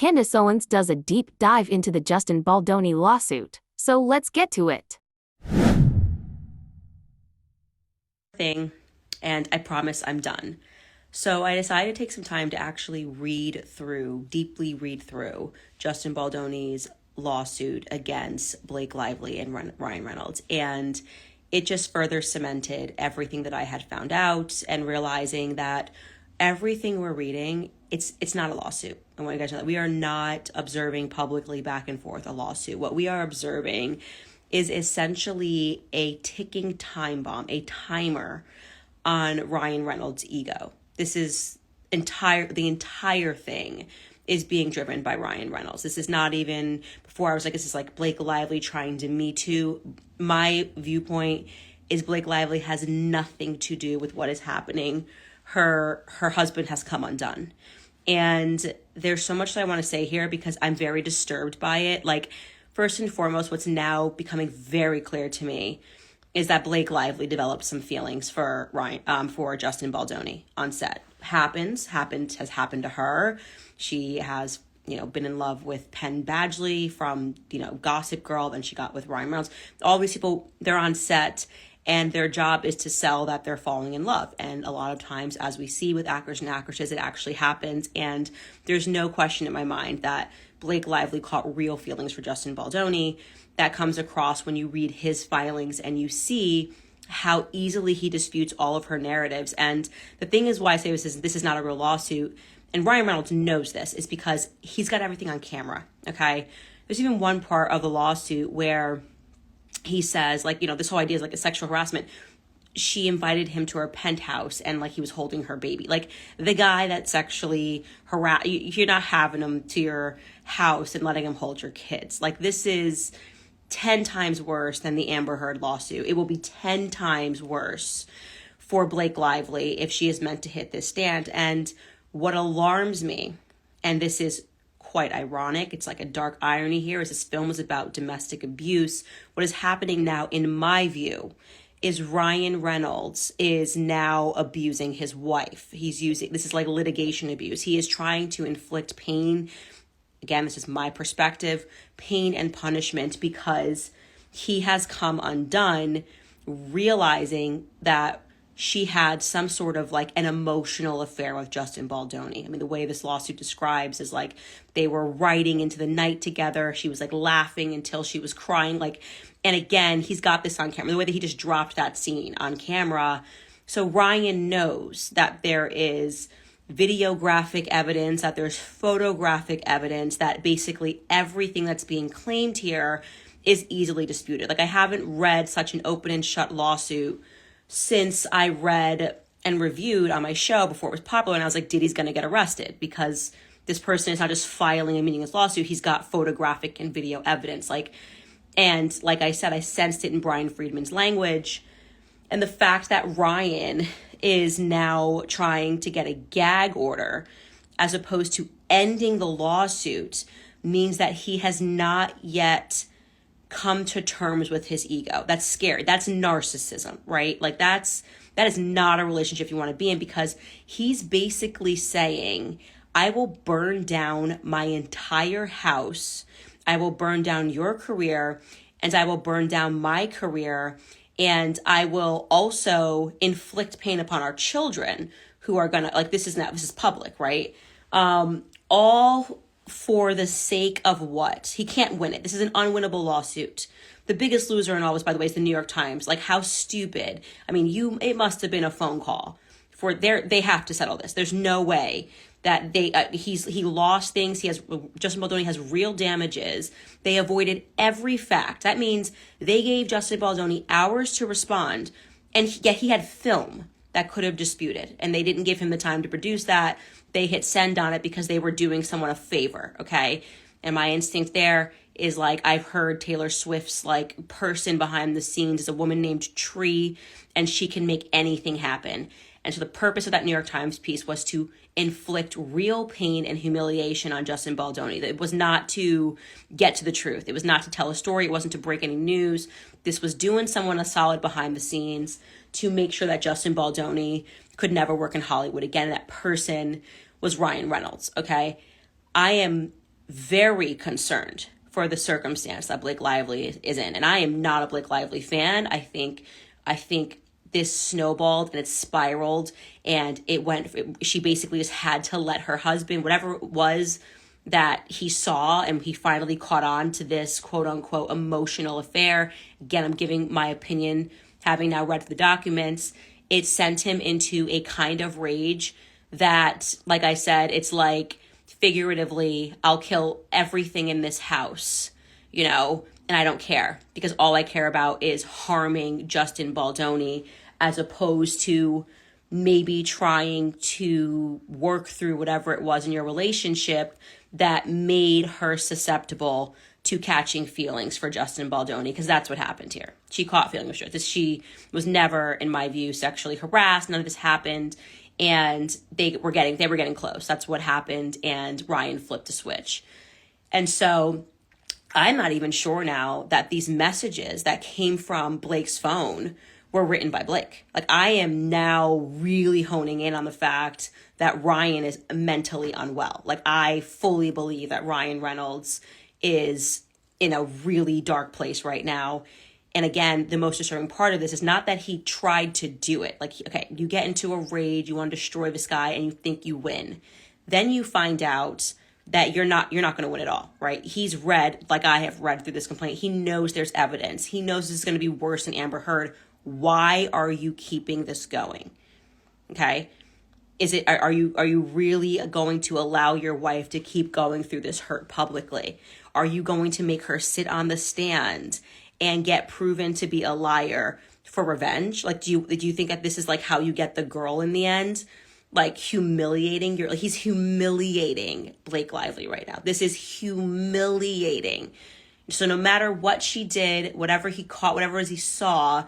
Candace Owens does a deep dive into the Justin Baldoni lawsuit. So let's get to it. And I promise I'm done. So I decided to take some time to actually deeply read through Justin Baldoni's lawsuit against Blake Lively and Ryan Reynolds. And it just further cemented everything that I had found out, and realizing that everything we're reading, it's not a lawsuit. I want you guys to know that we are not observing publicly back and forth a lawsuit. What we are observing is essentially a ticking time bomb, a timer on Ryan Reynolds' ego. This is the entire thing is being driven by Ryan Reynolds. This is not even, before I was like, this is like Blake Lively trying to Me Too. My viewpoint is Blake Lively has nothing to do with what is happening. Her husband has come undone. And there's so much that I want to say here because I'm very disturbed by it. Like, first and foremost, what's now becoming very clear to me is that Blake Lively developed some feelings for for Justin Baldoni on set. Has happened to her. She has, been in love with Penn Badgley from, Gossip Girl. Then she got with Ryan Reynolds. All these people, they're on set, and their job is to sell that they're falling in love. And a lot of times, as we see with actors and actresses, it actually happens. And there's no question in my mind that Blake Lively caught real feelings for Justin Baldoni. That comes across when you read his filings and you see how easily he disputes all of her narratives. And the thing is, why I say this is not a real lawsuit, and Ryan Reynolds knows this, is because he's got everything on camera, okay? There's even one part of the lawsuit where he says, this whole idea is like a sexual harassment. She invited him to her penthouse and he was holding her baby. Like, the guy that sexually you're not having him to your house and letting him hold your kids. Like, this is 10 times worse than the Amber Heard lawsuit. It will be 10 times worse for Blake Lively if she is meant to hit this stand. And what alarms me, and this is quite ironic, it's like a dark irony here, is this film was about domestic abuse. What is happening now, in my view, is Ryan Reynolds is now abusing his wife. This is like litigation abuse. He is trying to inflict pain. Again, this is my perspective, pain and punishment, because he has come undone, realizing that she had some sort of an emotional affair with Justin Baldoni. I mean, the way this lawsuit describes is they were writing into the night together. She was laughing until she was crying. And again, he's got this on camera, the way that he just dropped that scene on camera. So Ryan knows that there is videographic evidence, that there's photographic evidence, that basically everything that's being claimed here is easily disputed. I haven't read such an open and shut lawsuit since I read and reviewed on my show before it was popular, and I was like, Diddy's going to get arrested, because this person is not just filing a meaningless lawsuit, he's got photographic and video evidence. And like I said, I sensed it in Brian Friedman's language. And the fact that Ryan is now trying to get a gag order as opposed to ending the lawsuit means that he has not yet come to terms with his ego. That's scary. That's narcissism, right? That is not a relationship you want to be in, because he's basically saying, I will burn down my entire house. I will burn down your career, and I will burn down my career. And I will also inflict pain upon our children who are going to, this is public, right? All for the sake of what? He can't win it. This is an unwinnable lawsuit. The biggest loser in all this, by the way, is the New York Times. How stupid. I mean, it must have been a phone call they have to settle this. There's no way that he lost things. Justin Baldoni has real damages. They avoided every fact. That means they gave Justin Baldoni hours to respond, and yet he had film that could have disputed, and they didn't give him the time to produce that. They hit send on it because they were doing someone a favor, okay? And my instinct there is I've heard Taylor Swift's person behind the scenes is a woman named Tree, and she can make anything happen. And so the purpose of that New York Times piece was to inflict real pain and humiliation on Justin Baldoni. It was not to get to the truth. It was not to tell a story. It wasn't to break any news. This was doing someone a solid behind the scenes to make sure that Justin Baldoni could never work in Hollywood again. That person was Ryan Reynolds, okay? I am very concerned for the circumstance that Blake Lively is in. And I am not a Blake Lively fan. I think this snowballed and it spiraled, and she basically just had to let her husband, whatever it was that he saw, and he finally caught on to this quote unquote emotional affair. Again, I'm giving my opinion, having now read the documents. It sent him into a kind of rage that, like I said, it's like, figuratively, I'll kill everything in this house, and I don't care, because all I care about is harming Justin Baldoni, as opposed to maybe trying to work through whatever it was in your relationship that made her susceptible to catching feelings for Justin Baldoni, because that's what happened here. She caught feelings for this. She was never, in my view, sexually harassed. None of this happened. And they were getting close. That's what happened. And Ryan flipped a switch. And so I'm not even sure now that these messages that came from Blake's phone were written by Blake. Like, I am now really honing in on the fact that Ryan is mentally unwell. Like, I fully believe that Ryan Reynolds is in a really dark place right now. And again, the most disturbing part of this is not that he tried to do it. Like, okay, you get into a rage, you want to destroy this guy, and you think you win. Then you find out that you're not going to win at all, right? He's read, like I have read through this complaint. He knows there's evidence. He knows this is going to be worse than Amber Heard. Why are you keeping this going? Okay? Are you really going to allow your wife to keep going through this hurt publicly? Are you going to make her sit on the stand and get proven to be a liar for revenge? Like, do you think that this is like how you get the girl in the end? Like, he's humiliating Blake Lively right now. This is humiliating. So no matter what she did, whatever he caught, whatever he saw,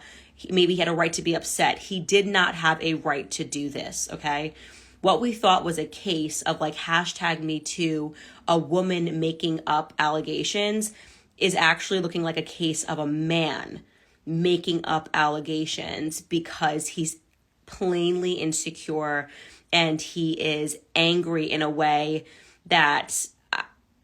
maybe he had a right to be upset. He did not have a right to do this, okay? What we thought was a case of like #MeToo, a woman making up allegations, is actually looking like a case of a man making up allegations because he's plainly insecure and he is angry in a way that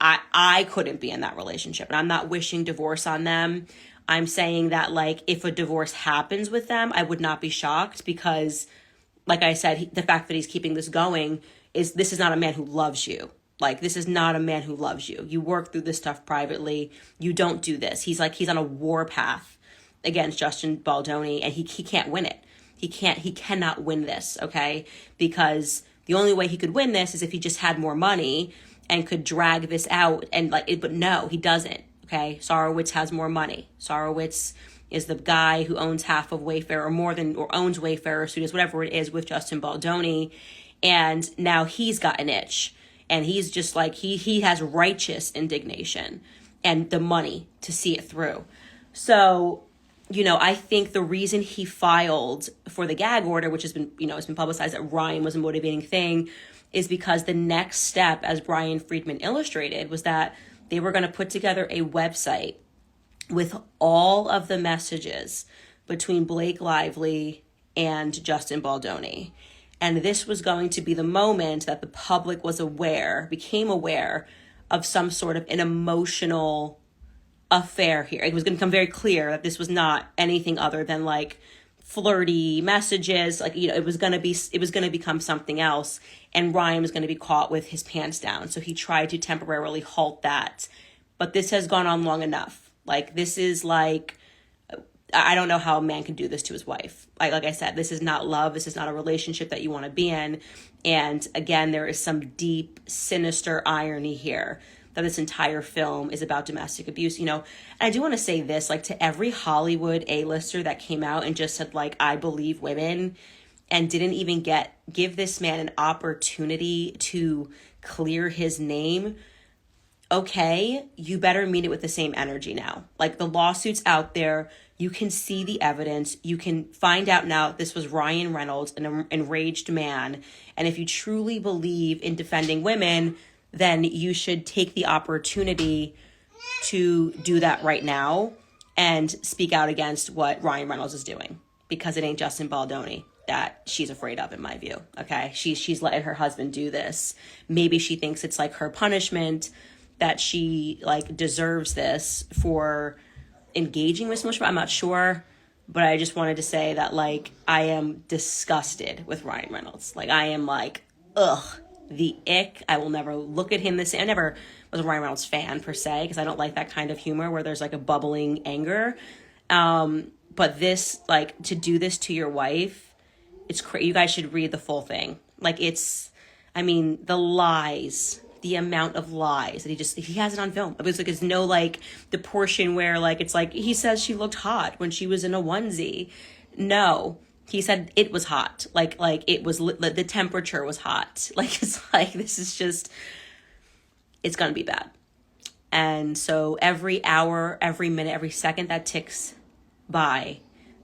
I couldn't be in that relationship. And I'm not wishing divorce on them. I'm saying that, like, if a divorce happens with them, I would not be shocked because, like I said, the fact that he's keeping this going is, this is not a man who loves you. Like, this is not a man who loves you. You work through this stuff privately. You don't do this. He's on a war path against Justin Baldoni, and he can't win it. He cannot win this, okay? Because the only way he could win this is if he just had more money and could drag this out, and but no, he doesn't, okay? Sarowitz has more money. Sarowitz is the guy who owns half of Wayfair, or owns Wayfair Studios, whatever it is, with Justin Baldoni, and now he's got an itch. And he's just like, he has righteous indignation and the money to see it through. So, I think the reason he filed for the gag order, which has been, it's been publicized that Ryan was a motivating thing, is because the next step, as Brian Friedman illustrated, was that they were going to put together a website with all of the messages between Blake Lively and Justin Baldoni. And this was going to be the moment that the public became aware of some sort of an emotional affair here. It was going to become very clear that this was not anything other than like flirty messages. Like, it was going to become something else. And Ryan was going to be caught with his pants down. So he tried to temporarily halt that. But this has gone on long enough. Like, this is like, I don't know how a man can do this to his wife. Like I said, this is not love. This is not a relationship that you want to be in. And again, there is some deep, sinister irony here that this entire film is about domestic abuse, And I do want to say this, like, to every Hollywood A-lister that came out and just said, like, I believe women, and didn't even give this man an opportunity to clear his name. Okay, you better meet it with the same energy now. Like, the lawsuit's out there. You can see the evidence. You can find out now that this was Ryan Reynolds, an enraged man. And if you truly believe in defending women, then you should take the opportunity to do that right now and speak out against what Ryan Reynolds is doing. Because it ain't Justin Baldoni that she's afraid of, in my view. Okay, she's letting her husband do this. Maybe she thinks it's like her punishment. that she like deserves this for engaging with so much. I'm not sure, but I just wanted to say that like I am disgusted with Ryan Reynolds. Like I am like, ugh, the ick. I will never look at him the same. I never was a Ryan Reynolds fan per se, because I don't like that kind of humor where there's like a bubbling anger. But this, like, to do this to your wife, it's crazy. You guys should read the full thing. Like, I mean, the lies, the amount of lies that he has it on film. It was like, it's no, like, the portion where, like, it's like, he says she looked hot when she was in a onesie. No, he said it was hot. Like it was, the temperature was hot. Like, it's like, this is just, it's going to be bad. And so every hour, every minute, every second that ticks by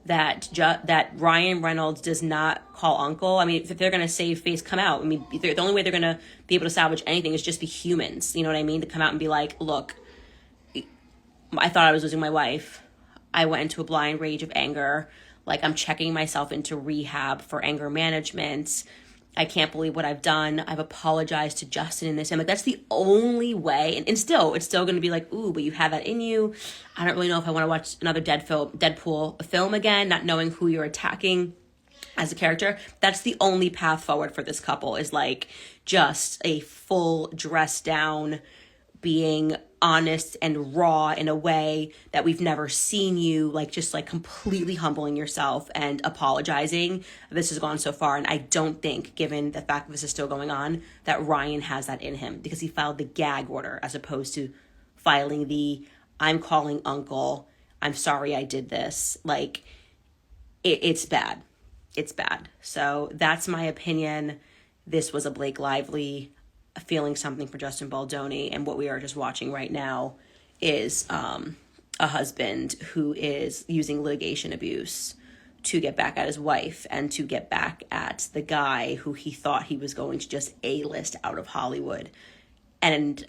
that Ryan Reynolds does not call uncle. I mean, if they're going to save face, come out. I mean, the only way they're going to be able to salvage anything is just be humans. You know what I mean? To come out and be like, look, I thought I was losing my wife. I went into a blind rage of anger. Like, I'm checking myself into rehab for anger management. I can't believe what I've done. I've apologized to Justin in this. I'm like, that's the only way. And still, it's still going to be like, ooh, but you have that in you. I don't really know if I want to watch another Deadpool film again, not knowing who you're attacking as a character. That's the only path forward for this couple, is like just a full dress down, being honest and raw in a way that we've never seen you, like just like completely humbling yourself and apologizing. This has gone so far, and I don't think, given the fact that this is still going on, that Ryan has that in him, because he filed the gag order as opposed to filing the I'm calling uncle, I'm sorry I did this. Like, it's bad. It's bad. So that's my opinion. This was a Blake Lively feeling something for Justin Baldoni, and what we are just watching right now is a husband who is using litigation abuse to get back at his wife and to get back at the guy who he thought he was going to just A-list out of Hollywood. And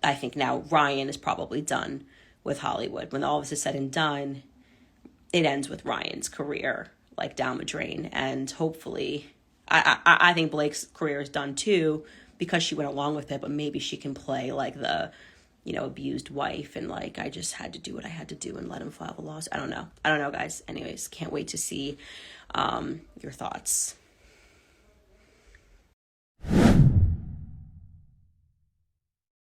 I think now Ryan is probably done with Hollywood. When all of this is said and done, it ends with Ryan's career like down the drain. And hopefully, I think Blake's career is done too, because she went along with it, but maybe she can play like the, abused wife, and like, I just had to do what I had to do and let him file the lawsuit. I don't know, guys. Anyways, can't wait to see your thoughts.